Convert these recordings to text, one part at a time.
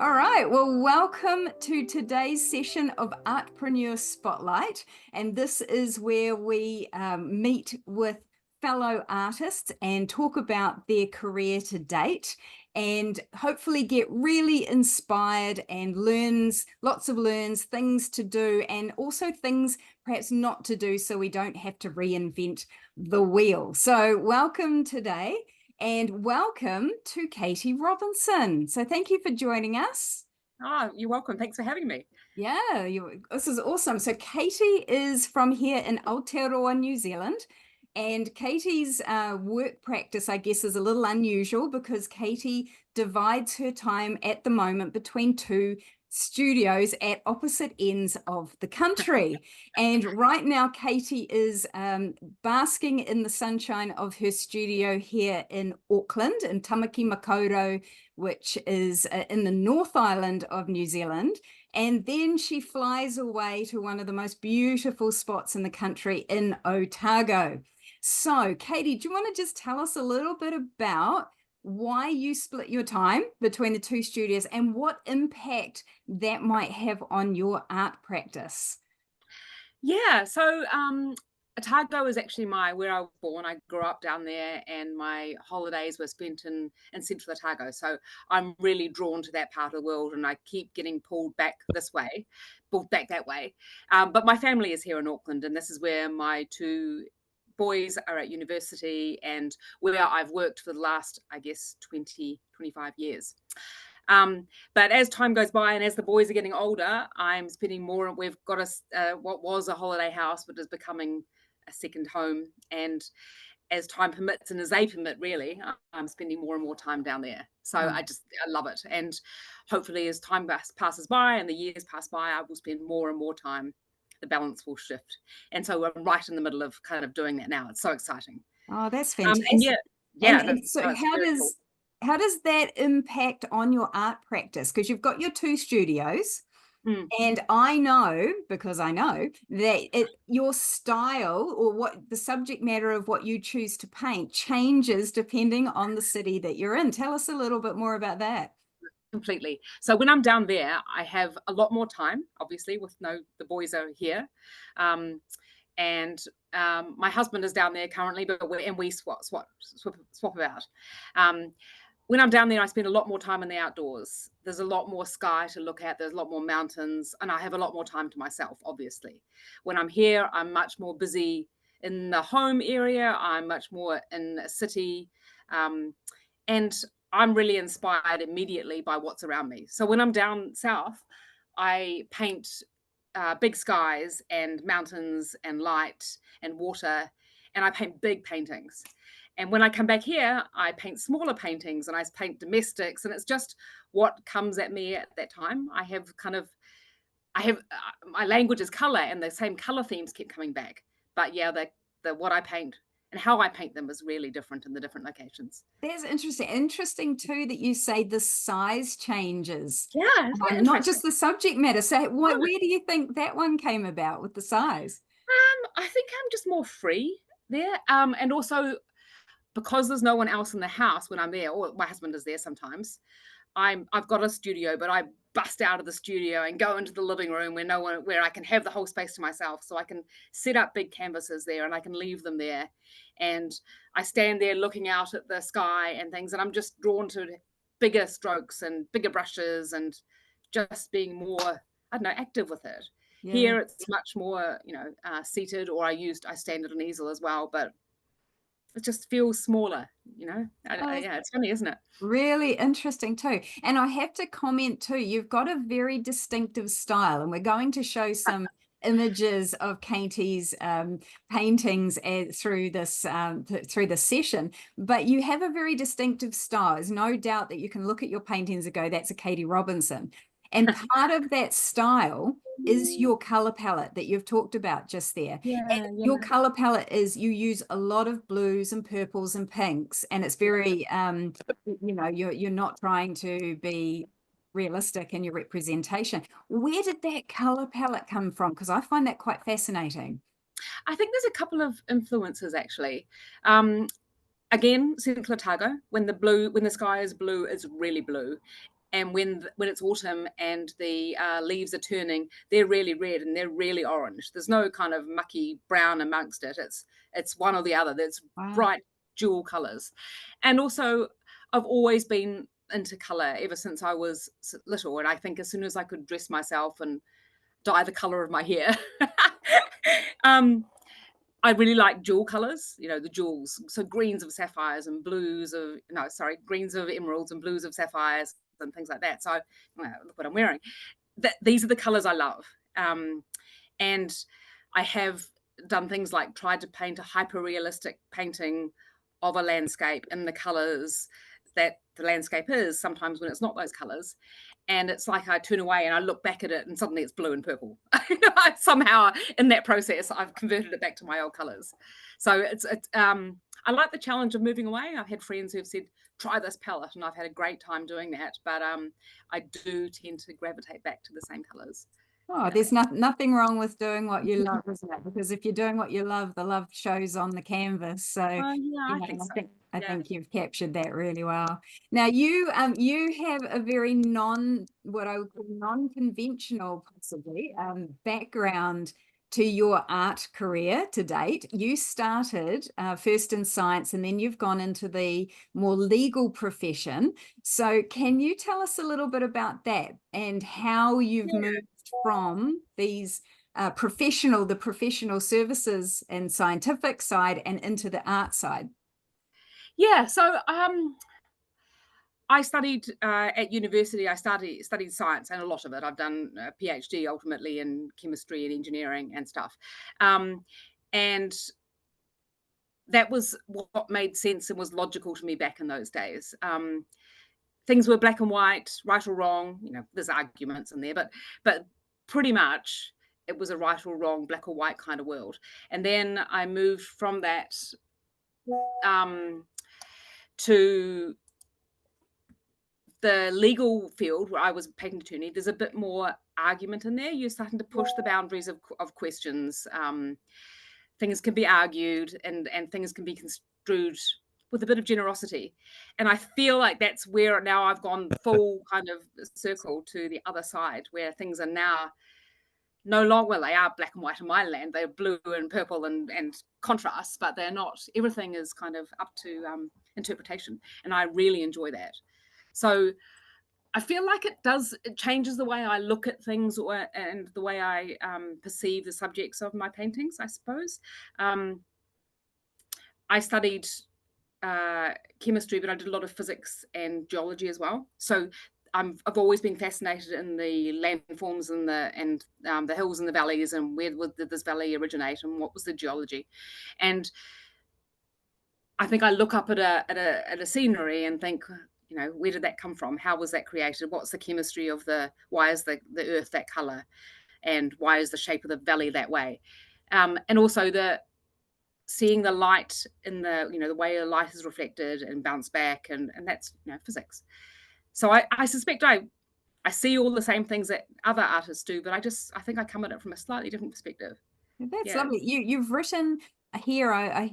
All right, well, welcome to today's session of Artpreneur Spotlight. And this is where we meet with fellow artists and talk about their career to date and hopefully get really inspired and lots of learns, things to do, and also things perhaps not to do so we don't have to reinvent the wheel. So welcome today. And welcome to Katie Robinson. So thank you for joining us. Oh, you're welcome. Thanks for having me. Yeah, this is awesome. So Katie is from here in Aotearoa, New Zealand. And Katie's work practice, I guess, is a little unusual because Katie divides her time at the moment between two studios at opposite ends of the country. And right now, Katie is basking in the sunshine of her studio here in Auckland, in Tamaki Makaurau, which is in the North Island of New Zealand. And then she flies away to one of the most beautiful spots in the country in Otago. So, Katie, do you want to just tell us a little bit about why you split your time between the two studios and what impact that might have on your art practice? Yeah, so Otago is actually where I was born. I grew up down there, and my holidays were spent in Central Otago. So I'm really drawn to that part of the world, and I keep getting pulled back that way. But my family is here in Auckland, and this is where my two boys are at university and where I've worked for the last, I guess, 25 years. But as time goes by and as the boys are getting older, I'm spending more. We've got what was a holiday house, but is becoming a second home. And as time permits and as they permit, really, I'm spending more and more time down there. So I love it. And hopefully, as time passes by and the years pass by, I will spend more and more time. The balance will shift. And so I'm right in the middle of kind of doing that now. It's so exciting. Oh, that's And fantastic. yeah, And so no, it's very cool. how does that impact on your art practice? Because you've got your two studios. Mm. And I know, because I know that your style or what the subject matter of what you choose to paint changes depending on the city that you're in. Tell us a little bit more about that. Completely. So when I'm down there, I have a lot more time, obviously, the boys are here. Um, and my husband is down there currently, but we swap about. Um, when I'm down there, I spend a lot more time in the outdoors. There's a lot more sky to look at. There's a lot more mountains, and I have a lot more time to myself, obviously. When I'm here, I'm much more busy in the home area. I'm much more in a city. And I'm really inspired immediately by what's around me. So when I'm down south, I paint big skies and mountains and light and water, and I paint big paintings. And when I come back here, I paint smaller paintings and I paint domestics, and it's just what comes at me at that time. My language is color, and the same color themes keep coming back. But yeah, the what I paint and how I paint them is really different in the different locations. That's interesting. Interesting too that you say the size changes, Yeah, isn't it not interesting? just the subject matter. So where do you think that one came about with the size? I think I'm just more free there. And also because there's no one else in the house when I'm there, or my husband is there sometimes. I've got a studio, but I bust out of the studio and go into the living room where I can have the whole space to myself. So I can set up big canvases there and I can leave them there. And I stand there looking out at the sky and things, and I'm just drawn to bigger strokes and bigger brushes and just being more, I don't know, active with it. Yeah. Here it's much more, seated, or I stand at an easel as well, but it just feels smaller, you know? Oh, Yeah, it's funny, isn't it? really interesting too. And I have to comment too, you've got a very distinctive style, and we're going to show some images of Katie's paintings through this session. But you have a very distinctive style. There's no doubt that you can look at your paintings and go, that's a Katie Robinson. And part of that style is your color palette that you've talked about just there. And Yeah, your yeah. color palette is you use a lot of blues and purples and pinks, and it's very you're not trying to be realistic in your representation. Where did that color palette come from? Because I find that quite fascinating. I think there's a couple of influences actually. Um, Again, Central Otago, when the sky is blue, it's really blue. And when it's autumn and the leaves are turning, they're really red and they're really orange. There's no kind of mucky brown amongst it. It's one or the other. There's Wow. bright jewel colors. And also, I've always been into color ever since I was little. And I think as soon as I could dress myself and dye the color of my hair, um, I really like jewel colors, the jewels. So greens of sapphires and blues of, no, sorry, greens of emeralds and blues of sapphires and things like that. So look what I'm wearing. These are the colors I love. And I have done things like tried to paint a hyper realistic painting of a landscape in the colors that the landscape is, sometimes when it's not those colors. And it's like I turn away and I look back at it and suddenly it's blue and purple. Somehow in that process, I've converted it back to my old colors. So I like the challenge of moving away. I've had friends who've said, try this palette, and I've had a great time doing that. But I do tend to gravitate back to the same colors. Oh, there's nothing wrong with doing what you love, isn't it? Because if you're doing what you love, the love shows on the canvas. So, Yeah, I think so. I think you've captured that really well. Now you have a very what I would call non-conventional, possibly, background to your art career to date. You started first in science, and then you've gone into the more legal profession. So can you tell us a little bit about that and how you've moved from these the professional services and scientific side and into the art side? Yeah, so I studied at university. I studied science, and a lot of it. I've done a PhD ultimately in chemistry and engineering and stuff, and that was what made sense and was logical to me back in those days. Things were black and white, right or wrong. There's arguments in there, but pretty much it was a right or wrong, black or white kind of world. And then I moved from that to the legal field where I was a patent attorney. There's a bit more argument in there. You're starting to push the boundaries of questions. Things can be argued and things can be construed with a bit of generosity. And I feel like that's where now I've gone full kind of circle to the other side, where things are now no longer, well, they are black and white in my land. They're blue and purple and contrasts, but they're not. Everything is kind of up to interpretation. And I really enjoy that. So I feel like it changes the way I look at things and the way I perceive the subjects of my paintings, I suppose. I studied chemistry, but I did a lot of physics and geology as well. So I've always been fascinated in the landforms and the hills and the valleys, and where did this valley originate and what was the geology. And I think I look up at a scenery and think, where did that come from? How was that created? What's the chemistry of why is the earth that color? And why is the shape of the valley that way? And also seeing the light in the way the light is reflected and bounced back, and that's physics. So I suspect I see all the same things that other artists do, but I think I come at it from a slightly different perspective. That's lovely. You've written here, I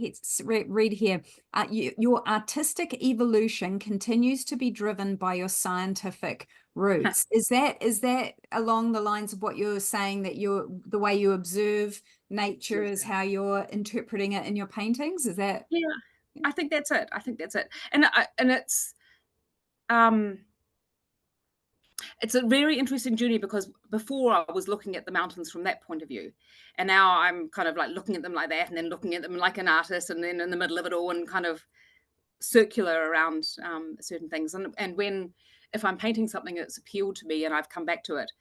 read here, your artistic evolution continues to be driven by your scientific roots. Is that along the lines of what you're saying, that the way you observe nature is how you're interpreting it in your paintings? Is that? Yeah, I think that's it. And it's a very interesting journey, because before I was looking at the mountains from that point of view, and now I'm kind of like looking at them like that, and then looking at them like an artist, and then in the middle of it all, and kind of circular around certain things. And if I'm painting something that's appealed to me and I've come back to it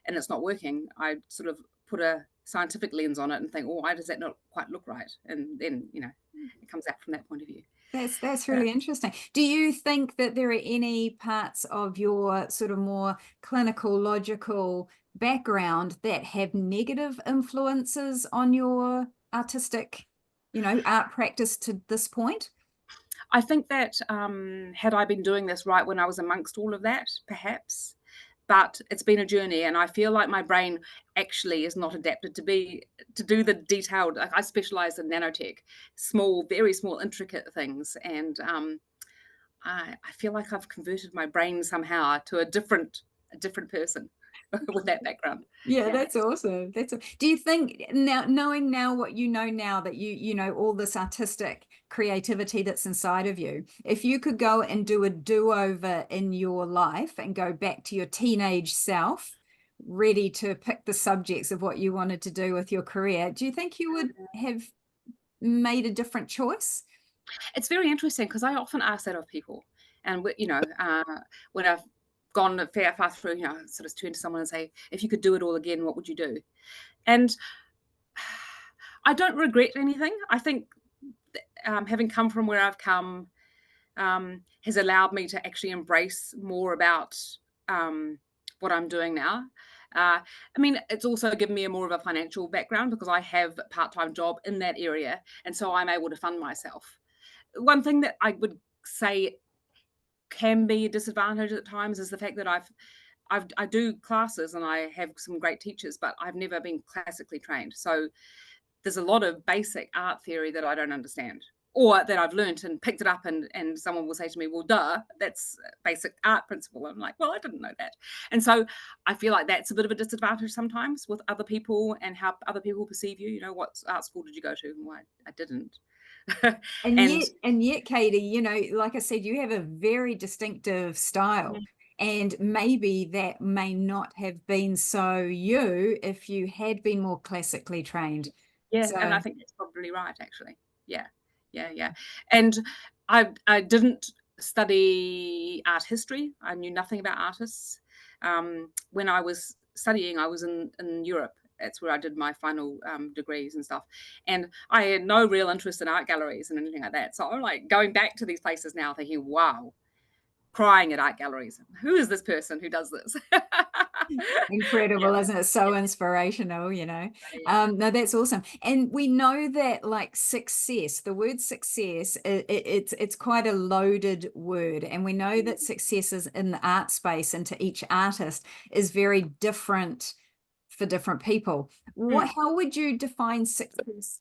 and it's not working, I sort of put a scientific lens on it and think, why does that not quite look right? And then it comes out from that point of view. That's really interesting. Do you think that there are any parts of your sort of more clinical, logical background that have negative influences on your artistic, art practice to this point? I think that had I been doing this right when I was amongst all of that, perhaps, but it's been a journey, and I feel like my brain actually is not adapted to do the detailed. Like, I specialize in nanotech, small, very small, intricate things, and I feel like I've converted my brain somehow to a different person with that background. Yeah, Yeah. that's awesome. Do you think now, knowing now what you know now, that you know all this artistic creativity that's inside of you, if you could go and do a do-over in your life and go back to your teenage self, ready to pick the subjects of what you wanted to do with your career, do you think you would have made a different choice? It's very interesting because I often ask that of people, and when I've gone a fair far through, sort of turn to someone and say, if you could do it all again, what would you do? And I don't regret anything. I think having come from where I've come has allowed me to actually embrace more about what I'm doing now. I mean, it's also given me more of a financial background because I have a part-time job in that area, and so I'm able to fund myself. One thing that I would say can be a disadvantage at times is the fact that I do classes and I have some great teachers, but I've never been classically trained. So there's a lot of basic art theory that I don't understand, or that I've learnt and picked it up, and someone will say to me, well, duh, that's a basic art principle. I'm like, well, I didn't know that. And so I feel like that's a bit of a disadvantage sometimes with other people and how other people perceive you. What art school did you go to? And why I didn't. And And yet, Katie, like I said, you have a very distinctive style. And maybe that may not have been so you if you had been more classically trained. yeah, and I So, think that's probably right, actually. Yeah, yeah, yeah. And I didn't study art history. I knew nothing about artists. When I was studying, I was in Europe. That's where I did my final degrees and stuff. And I had no real interest in art galleries and anything like that. So I'm like going back to these places now thinking, wow, crying at art galleries. Who is this person who does this? Yeah, incredible, isn't it? So inspirational, yeah. No, that's awesome. And we know that, like, success, the word success, it's quite a loaded word. And we know that success is in the art space, and to each artist is very different for different people. Mm. How would you define success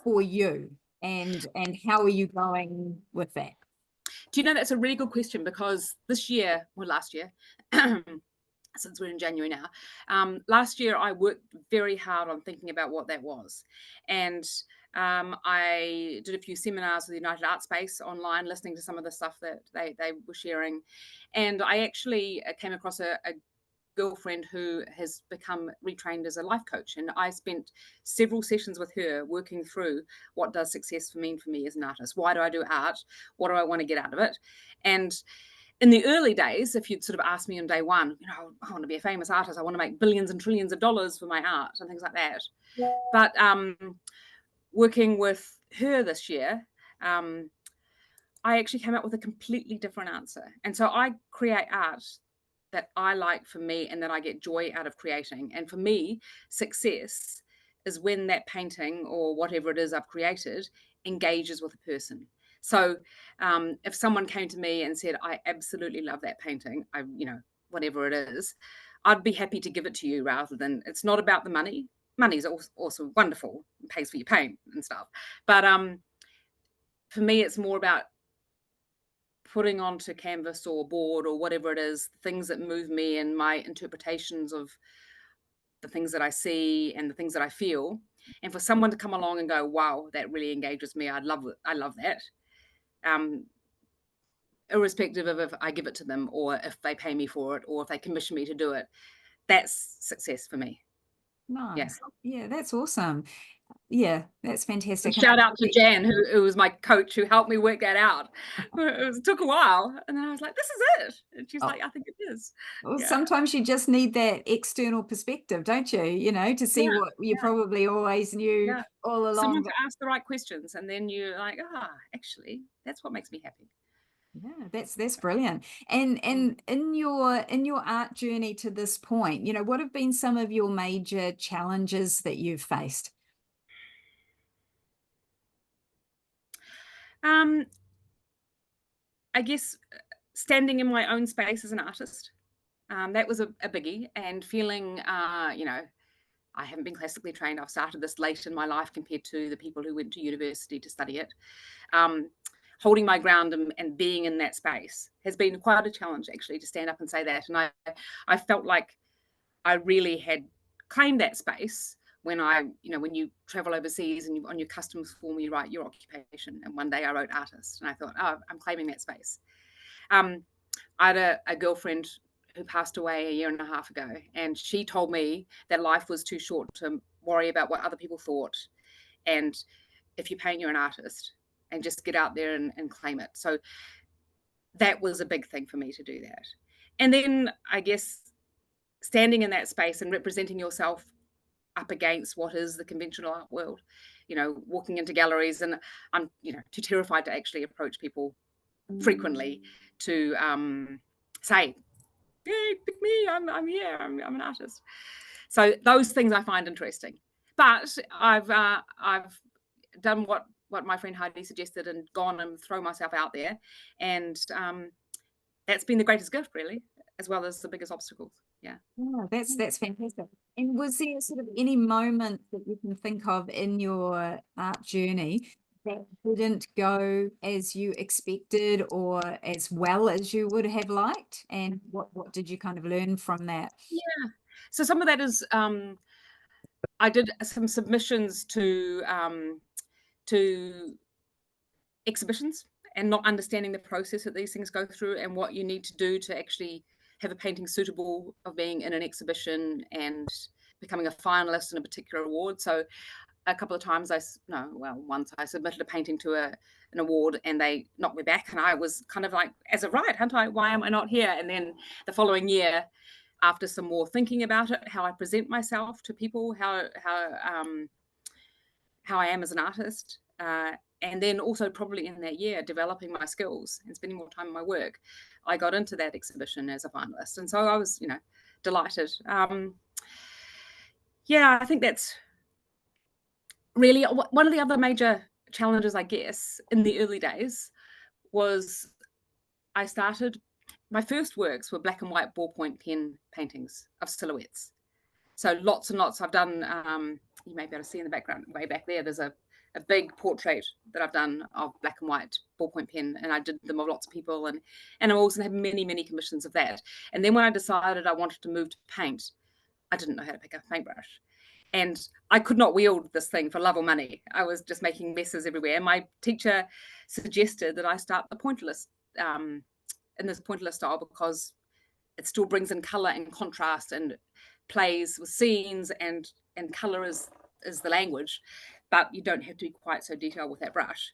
for you? And how are you going with that? Do you know that's a really good question because this year, or last year, since we're in January now, last year I worked very hard on thinking about what that was. And I did a few seminars with the United Art Space online, listening to some of the stuff that they were sharing. And I actually came across a girlfriend who has become retrained as a life coach, and I spent several sessions with her working through what does success mean for me as an artist. Why do I do art? What do I want to get out of it? And in the early days, if you'd sort of asked me on day one, I want to be a famous artist, I want to make billions and trillions of dollars for my art and things like that. But working with her this year, I actually came up with a completely different answer. And so I create art that I like for me and that I get joy out of creating. And for me, success is when that painting or whatever it is I've created engages with a person. So if someone came to me and said, I absolutely love that painting, whatever it is, I'd be happy to give it to you rather than, it's not about the money. Money's also wonderful, it pays for your paint and stuff. But for me, it's more about putting onto canvas or board or whatever it is, things that move me and my interpretations of the things that I see and the things that I feel. And for someone to come along and go, wow, that really engages me. I love that. Irrespective of if I give it to them or if they pay me for it or if they commission me to do it, that's success for me. Yeah. Nice. Yeah, that's awesome. Yeah, that's And fantastic. And shout out to Jan, who was my coach, who helped me work that out. It took a while. And then I was like, this is it. And she's oh, like, I think it is. well, Yeah. sometimes you just need that external perspective, don't you? To see Yeah. what you Yeah. probably always knew Yeah. all Someone along. to ask the right questions, and then you're like, actually, that's what makes me happy. Yeah, that's brilliant. And in your art journey to this point, what have been some of your major challenges that you've faced? Um, I guess standing in my own space as an artist, that was a biggie, and feeling, I haven't been classically trained. I've started this late in my life compared to the people who went to university to study it. Um, holding my ground and being in that space has been quite a challenge, actually, to stand up and say that. And I felt like I really had claimed that space when when you travel overseas and on your customs form, you write your occupation. And one day I wrote artist, and I thought, oh, I'm claiming that space. I had a girlfriend who passed away a year and a half ago, and she told me that life was too short to worry about what other people thought. And if you paint, you're an artist, and just get out there and claim it. So that was a big thing for me to do that. And then I guess standing in that space and representing yourself up against what is the conventional art world, walking into galleries, and I'm, too terrified to actually approach people frequently to say, hey, pick me, I'm here, I'm an artist. So those things I find interesting. But I've done what my friend Heidi suggested and gone and throw myself out there. And that's been the greatest gift, really, as well as the biggest obstacles. Yeah. Oh, that's fantastic. And was there sort of any moment that you can think of in your art journey that didn't go as you expected or as well as you would have liked? And what did you kind of learn from that? Yeah. So some of that is I did some submissions to exhibitions, and not understanding the process that these things go through and what you need to do to actually have a painting suitable of being in an exhibition and becoming a finalist in a particular award. So a couple of times once I submitted a painting to an award and they knocked me back, and I was kind of like, as a right, aren't I? Why am I not here? And then the following year, after some more thinking about it, how I present myself to people, how I am as an artist, and then also probably in that year developing my skills and spending more time in my work, I got into that exhibition as a finalist, and so I was delighted. I think that's really one of the other major challenges, I guess, in the early days was my first works were black and white ballpoint pen paintings of silhouettes. So lots and lots. I've done, you may be able to see in the background, way back there's a big portrait that I've done of black and white ballpoint pen, and I did them of lots of people, and I also had many, many commissions of that. And then when I decided I wanted to move to paint, I didn't know how to pick up a paintbrush. And I could not wield this thing for love or money. I was just making messes everywhere. And my teacher suggested that I start the pointillist in this pointillist style, because it still brings in color and contrast and plays with scenes, and color is the language, but you don't have to be quite so detailed with that brush.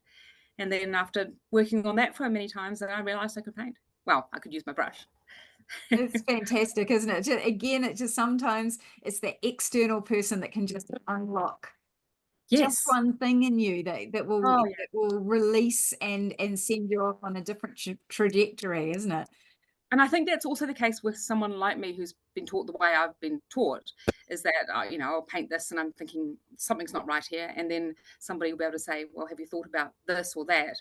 And then after working on that for many times, then I realized I could paint. Well, I could use my brush. It's fantastic, isn't it? It just sometimes it's the external person that can just unlock just Yes. one thing in you that will Oh, yeah. that will release and send you off on a different trajectory, isn't it? And I think that's also the case with someone like me who's been taught the way I've been taught, is that, I'll paint this and I'm thinking something's not right here. And then somebody will be able to say, well, have you thought about this or that?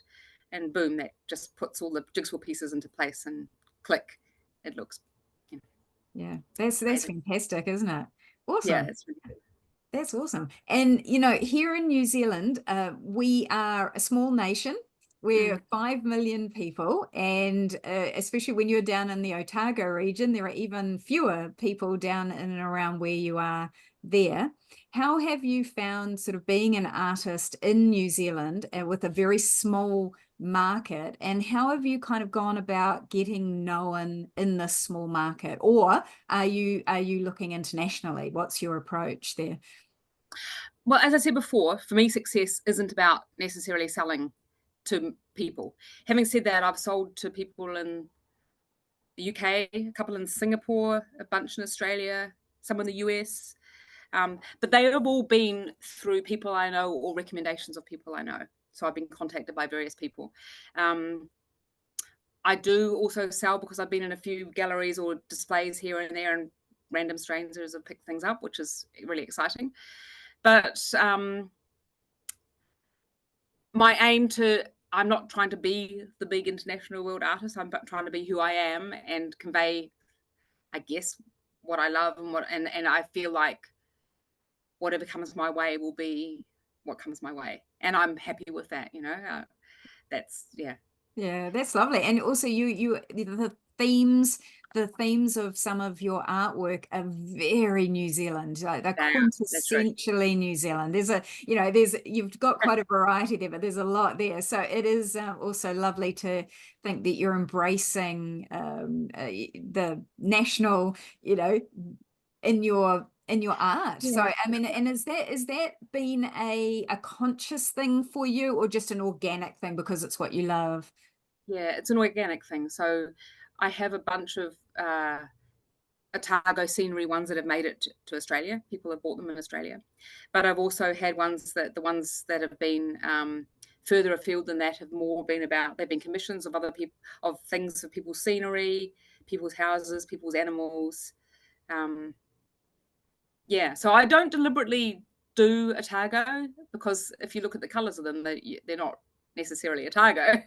And boom, that just puts all the jigsaw pieces into place, and click, it looks. Yeah, that's fantastic, isn't it? Yeah, Awesome. it's really good. That's awesome. And, here in New Zealand, we are a small nation. We're 5 million people. And especially when you're down in the Otago region, there are even fewer people down in and around where you are there. How have you found sort of being an artist in New Zealand with a very small market, and how have you kind of gone about getting known in this small market? Or are you looking internationally? What's your approach there? Well, as I said before, for me, success isn't about necessarily selling to people. Having said that, I've sold to people in the UK, a couple in Singapore, a bunch in Australia, some in the US. But they have all been through people I know or recommendations of people I know. So I've been contacted by various people. I do also sell because I've been in a few galleries or displays here and there, and random strangers have picked things up, which is really exciting. But I'm not trying to be the big international world artist. I'm trying to be who I am and convey, I guess, what I love and I feel like whatever comes my way will be what comes my way. And I'm happy with that, that's, yeah. Yeah, that's lovely. And also the themes of some of your artwork are very New Zealand. Like they're That's true. quintessentially New Zealand. You've got quite a variety there, but there's a lot there. So it is also lovely to think that you're embracing the national, in your art. Yeah. So I mean, and is that been a conscious thing for you, or just an organic thing because it's what you love? Yeah, it's an organic thing. So I have a bunch of Otago scenery ones that have made it to Australia. People have bought them in Australia. But I've also had the ones that have been further afield than that have more been about, they've been commissions of other people, of things, of people's scenery, people's houses, people's animals. Yeah, so I don't deliberately do Otago, because if you look at the colours of them, they're not necessarily Otago.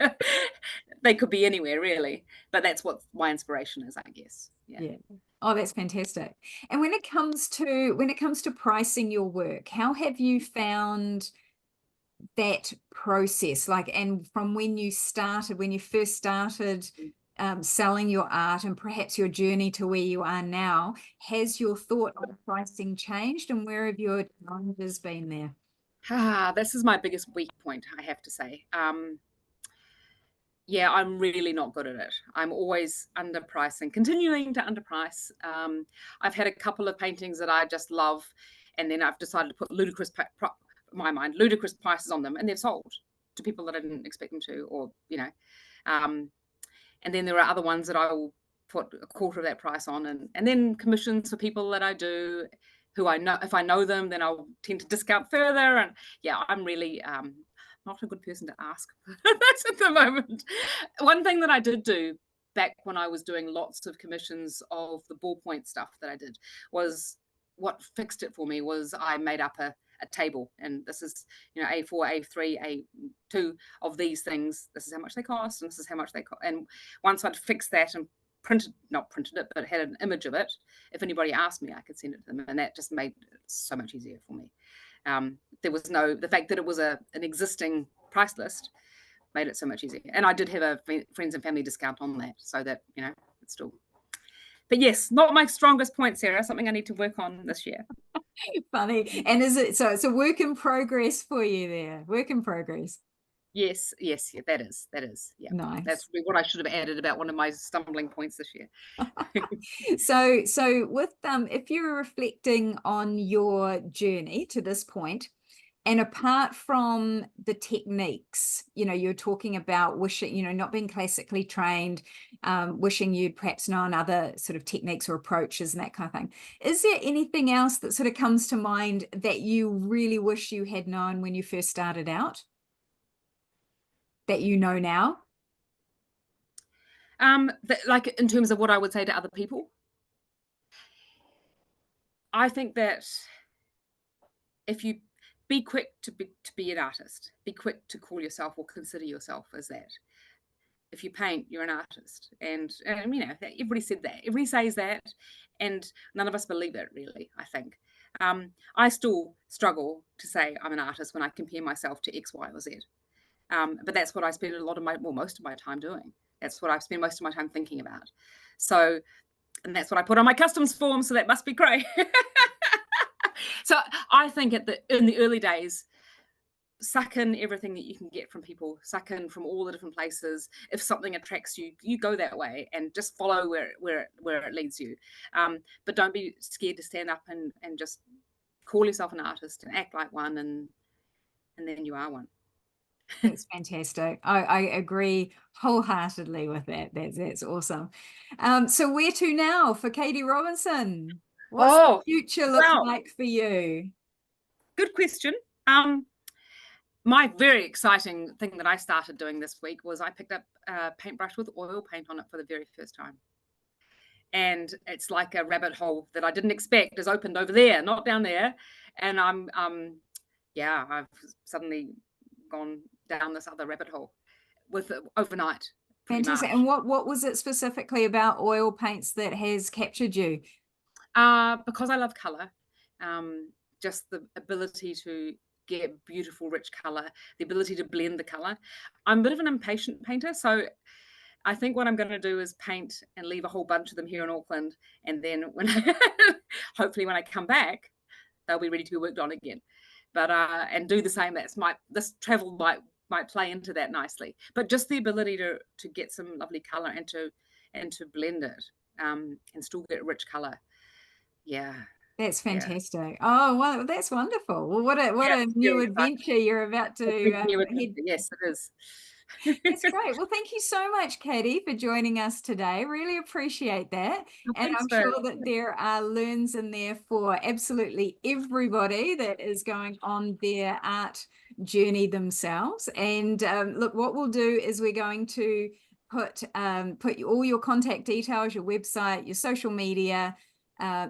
They could be anywhere, really. But that's what my inspiration is, I guess. Yeah. Oh, that's fantastic. And when it comes to pricing your work, how have you found that process? Like, and from when you first started selling your art, and perhaps your journey to where you are now, has your thought on pricing changed, and where have your challenges been there? This is my biggest weak point, I have to say. Yeah, I'm really not good at it. I'm always underpricing, continuing to underprice. I've had a couple of paintings that I just love, and then I've decided to put ludicrous prices on them, and they've sold to people that I didn't expect them to, or and then there are other ones that I will put a quarter of that price on, and then commissions for people that I do, who I know, if I know them, then I'll tend to discount further. And yeah, I'm really not a good person to ask. That's at the moment. One thing that I did do back when I was doing lots of commissions of the ballpoint stuff that I did, was, what fixed it for me was, I made up a table, and this is, A4, A3, A2 of these things. This is how much they cost, and this is how much they cost. And once I'd fixed that and not printed it, but had an image of it, if anybody asked me, I could send it to them, and that just made it so much easier for me. The fact that it was an existing price list made it so much easier. And I did have a friends and family discount on that, so that, it's still. But yes, not my strongest point, Sarah. Something I need to work on this year. Funny. And it's a work in progress for you there? Work in progress. Yes, yeah, that is. Yeah. Nice. That's what I should have added about one of my stumbling points this year. So with if you're reflecting on your journey to this point, and apart from the techniques, you're talking about wishing, not being classically trained, wishing you'd perhaps known other sort of techniques or approaches and that kind of thing. Is there anything else that sort of comes to mind that you really wish you had known when you first started out, that you know now? Like, in terms of what I would say to other people, I think that if you be quick to be an artist, be quick to call yourself or consider yourself as that. If you paint, you're an artist, and everybody said that, everybody says that, and none of us believe it, really. I think I still struggle to say I'm an artist when I compare myself to X, Y, or Z. But that's what I spend most of my time doing. That's what I've spent most of my time thinking about. So, and that's what I put on my customs form. So that must be great. So I think in the early days, suck in everything that you can get from people, suck in from all the different places. If something attracts you, you go that way, and just follow where it leads you. But don't be scared to stand up and just call yourself an artist and act like one, and then you are one. That's fantastic. I agree wholeheartedly with that. That's awesome. So where to now for Katie Robinson? What's the future look like for you? Good question. My very exciting thing that I started doing this week was I picked up a paintbrush with oil paint on it for the very first time. And it's like a rabbit hole that I didn't expect has opened over there, not down there. And I've suddenly gone down this other rabbit hole with overnight. Fantastic. And what was it specifically about oil paints that has captured you? Because I love color, just the ability to get beautiful, rich color, the ability to blend the color. I'm a bit of an impatient painter, so I think what I'm going to do is paint and leave a whole bunch of them here in Auckland, and then when hopefully when I come back, they'll be ready to be worked on again. But and do the same. This travel might play into that nicely. But just the ability to get some lovely color and to blend it, and still get rich color. Yeah. That's Yeah. fantastic. Oh, well, that's wonderful. Well, what Yeah, a it's new really exciting. adventure you're about A big to new adventure. head. Yes, it is. That's great. Well, thank you so much, Katie, for joining us today. Really appreciate that. Well, And thanks I'm for sure that there are learns in there for absolutely everybody that is going on their art journey themselves. And look, what we'll do is we're going to put all your contact details, your website, your social media,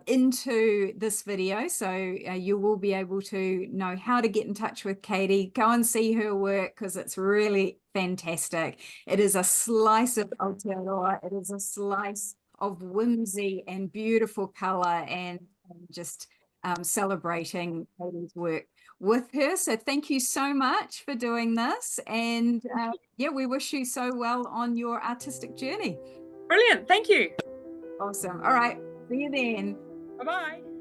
into this video, so you will be able to know how to get in touch with Katie. Go and see her work because it's really fantastic. It is a slice of Aotearoa. It is a slice of whimsy and beautiful color, and just celebrating Katie's work with her. So thank you so much for doing this, and yeah, we wish you so well on your artistic journey. Brilliant. Thank you. Awesome. All right, see you then. Bye-bye.